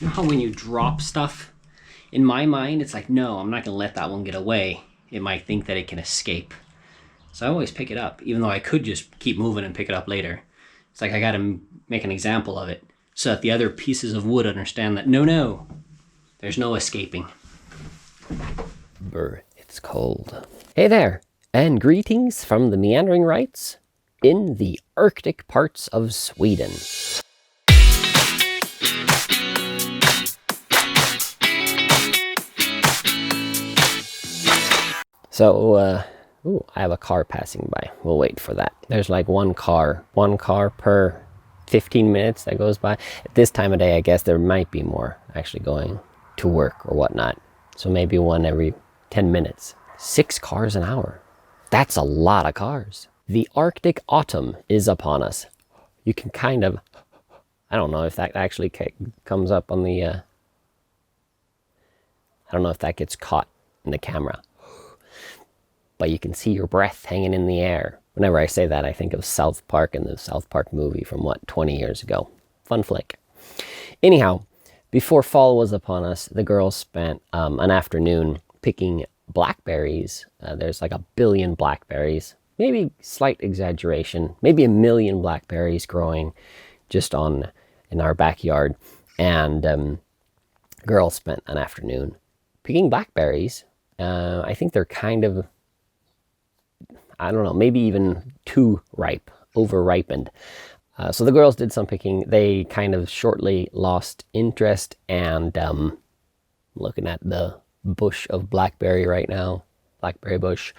You know how when you drop stuff, in my mind, it's like, no, I'm not going to let that one get away. It might think that it can escape. So I always pick it up, even though I could just keep moving and pick it up later. It's like I got to make an example of it so that the other pieces of wood understand that, no, there's no escaping. Brr, it's cold. Hey there, and greetings from the Meandering Wrights in the Arctic parts of Sweden. So, I have a car passing by. We'll wait for that. There's like one car per 15 minutes that goes by. At this time of day, I guess there might be more actually going to work or whatnot. So maybe one every 10 minutes. 6 cars an hour. That's a lot of cars. The Arctic autumn is upon us. You can kind of, I don't know if that actually comes up on the, I don't know if that gets caught in the camera. But you can see your breath hanging in the air. Whenever I say that, I think of South Park and the South Park movie from, 20 years ago. Fun flick. Anyhow, before fall was upon us, the girls spent an afternoon picking blackberries. There's like 1 billion blackberries. Maybe slight exaggeration. Maybe 1 million blackberries growing just in our backyard. And girls spent an afternoon picking blackberries. I think they're kind of, I don't know, maybe even too ripe, over-ripened. So the girls did some picking. They kind of shortly lost interest, and looking at the bush of blackberry right now, blackberry bush,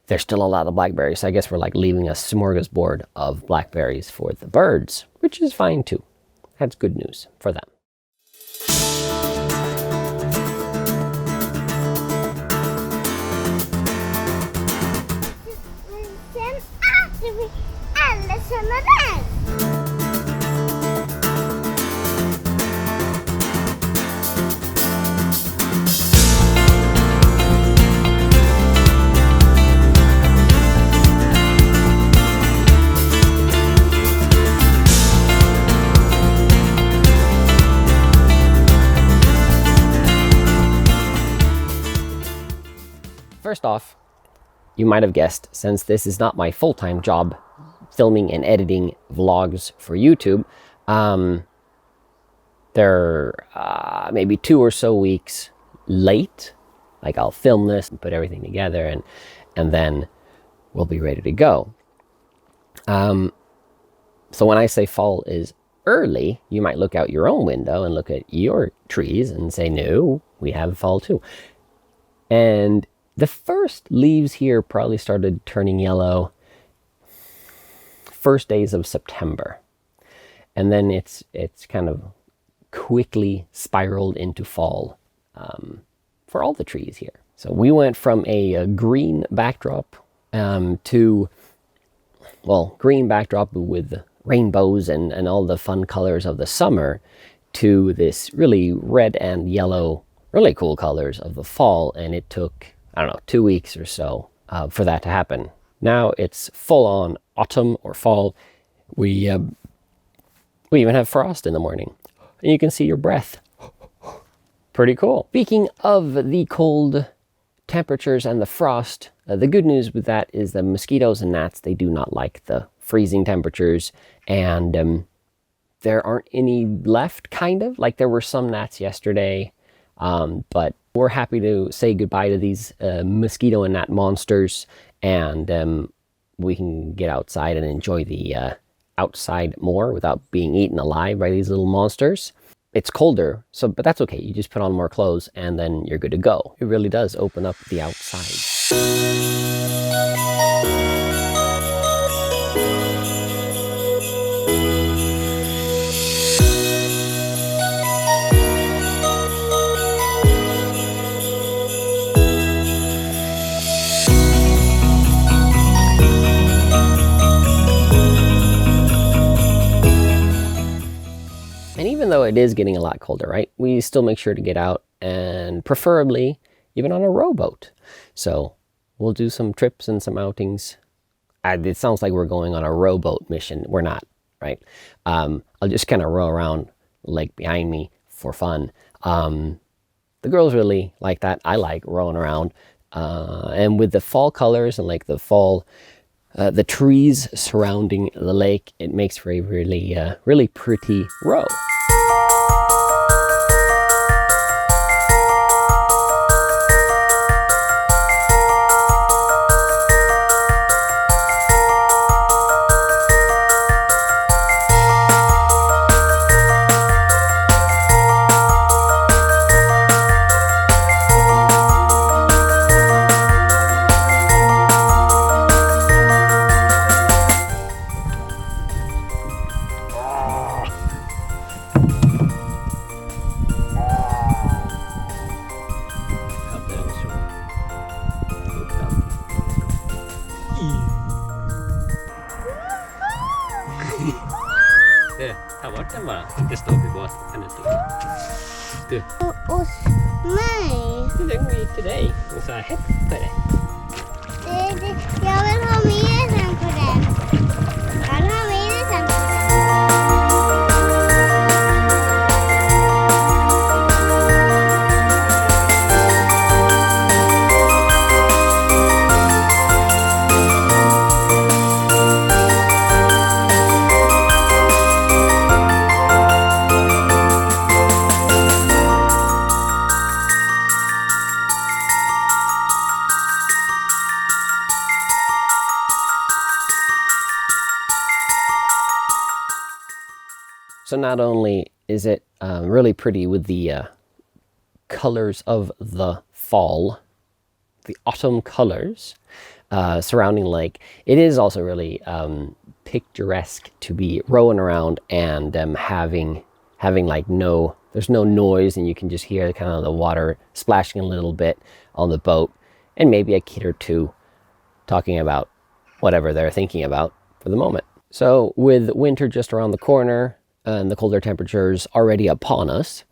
there's still a lot of blackberries. So I guess we're like leaving a smorgasbord of blackberries for the birds, which is fine too. That's good news for them. First off, you might have guessed, since this is not my full-time job, filming and editing vlogs for YouTube, they're maybe 2 or so weeks late. Like I'll film this and put everything together, and then we'll be ready to go. So when I say fall is early, you might look out your own window and look at your trees and say, no, we have fall too. And the first leaves here probably started turning yellow first days of September. And then it's kind of quickly spiraled into fall for all the trees here. So we went from a green backdrop to, well, green backdrop with rainbows and all the fun colors of the summer, to this really red and yellow, really cool colors of the fall. And it took, I don't know, 2 weeks or so for that to happen. Now it's full on autumn or fall. We even have frost in the morning, and you can see your breath. Pretty cool. Speaking of the cold temperatures and the frost, the good news with that is the mosquitoes and gnats, they do not like the freezing temperatures, and there aren't any left, kind of. Like there were some gnats yesterday, but we're happy to say goodbye to these mosquito and gnat monsters, and we can get outside and enjoy the outside more without being eaten alive by these little monsters. It's colder, but that's okay. You just put on more clothes and then you're good to go. It really does open up the outside. And even though it is getting a lot colder, right, we still make sure to get out, and preferably even on a rowboat. So we'll do some trips and some outings. It sounds like we're going on a rowboat mission. We're not, right? I'll just kind of row around the lake behind me, for fun. The girls really like that. I like rowing around. And with the fall colors and like the fall, the trees surrounding the lake, it makes for a really, really pretty row. Ta bort den bara. Det står vid båten. Kan du inte? Du. Hos mig? Den gick till dig. Och så här hett på det. Jag vill ha mer sen på den. Jag vill ha mer sen på den. So not only is it really pretty with the colors of the fall, the autumn colors surrounding the lake, it is also really picturesque to be rowing around and having like there's no noise, and you can just hear kind of the water splashing a little bit on the boat, and maybe a kid or two talking about whatever they're thinking about for the moment. So with winter just around the corner, and the colder temperatures already upon us,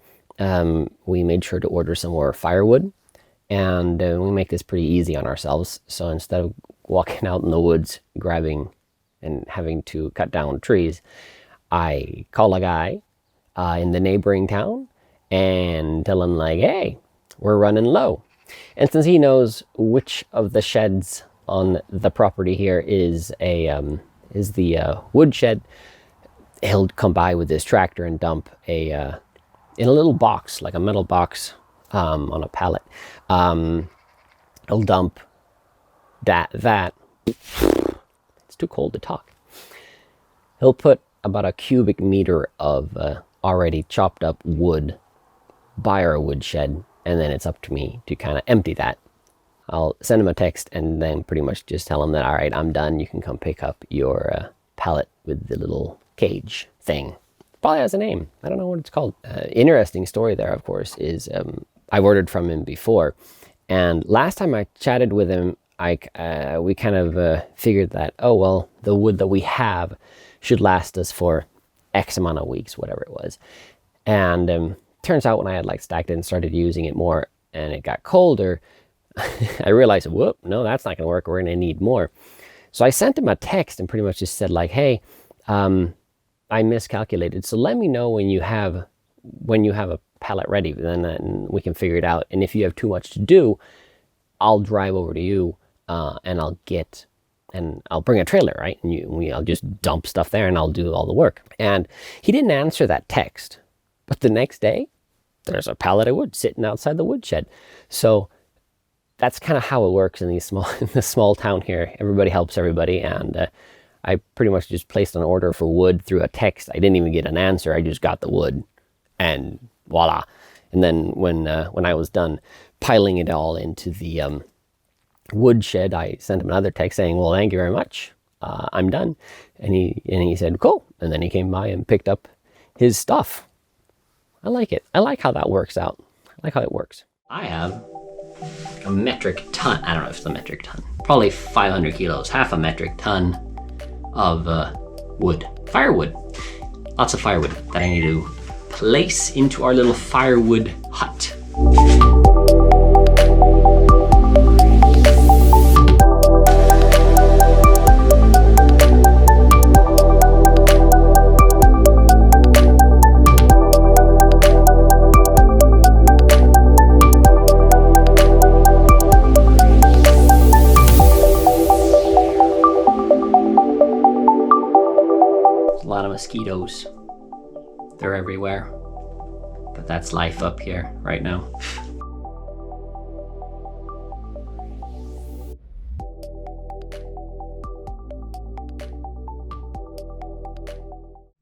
we made sure to order some more firewood, and we make this pretty easy on ourselves. So instead of walking out in the woods grabbing and having to cut down trees, I call a guy in the neighboring town and tell him like, hey, we're running low. And since he knows which of the sheds on the property here is the wood shed, he'll come by with his tractor and dump in a little box, like a metal box on a pallet. He'll dump that. It's too cold to talk. He'll put about a cubic meter of already chopped up wood by our wood shed, and then it's up to me to kind of empty that. I'll send him a text and then pretty much just tell him that, all right, I'm done. You can come pick up your pallet with the little cage thing. Probably has a name. I don't know what it's called. Interesting story there, of course, is I've ordered from him before. And last time I chatted with him, we kind of figured that, oh, well, the wood that we have should last us for X amount of weeks, whatever it was. And turns out when I had like stacked it and started using it more and it got colder, I realized, whoop, no, that's not going to work. We're going to need more. So I sent him a text and pretty much just said like, hey, I miscalculated. So let me know when you have a pallet ready, then we can figure it out. And if you have too much to do, I'll drive over to you and I'll bring a trailer, right? And I'll just dump stuff there and I'll do all the work. And he didn't answer that text, but the next day there's a pallet of wood sitting outside the woodshed. So that's kind of how it works in this small town here. Everybody helps everybody, and I pretty much just placed an order for wood through a text. I didn't even get an answer. I just got the wood, and voila. And then when I was done piling it all into the wood shed, I sent him another text saying, well, thank you very much. I'm done. And he said, cool. And then he came by and picked up his stuff. I like it. I like how that works out. I like how it works. I have a metric ton. I don't know if it's a metric ton. Probably 500 kilos, half a metric ton of wood, firewood. Lots of firewood that I need to place into our little firewood hut. A lot of mosquitoes. They're everywhere. But that's life up here right now.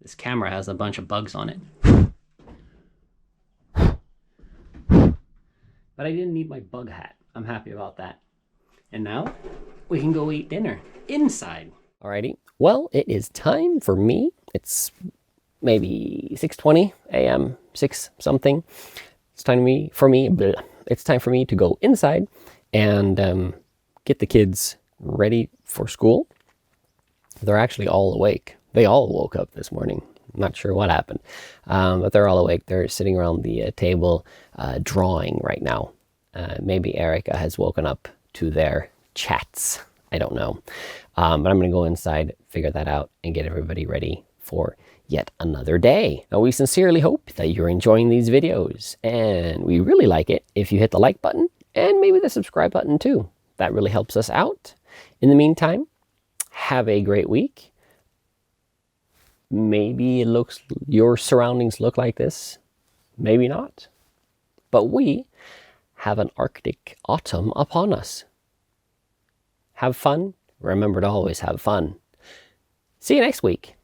This camera has a bunch of bugs on it. But I didn't need my bug hat. I'm happy about that. And now we can go eat dinner inside. Alrighty. Well, it is time for me. It's maybe 6:20 a.m., 6 something. It's time for me. It's time for me to go inside and get the kids ready for school. They're actually all awake. They all woke up this morning. I'm not sure what happened, but they're all awake. They're sitting around the table drawing right now. Maybe Erica has woken up to their chats. I don't know. But I'm going to go inside, figure that out, and get everybody ready for yet another day. Now, we sincerely hope that you're enjoying these videos, and we really like it if you hit the like button and maybe the subscribe button too. That really helps us out. In the meantime, have a great week. Maybe your surroundings look like this, maybe not. But we have an Arctic autumn upon us. Have fun. Remember to always have fun. See you next week.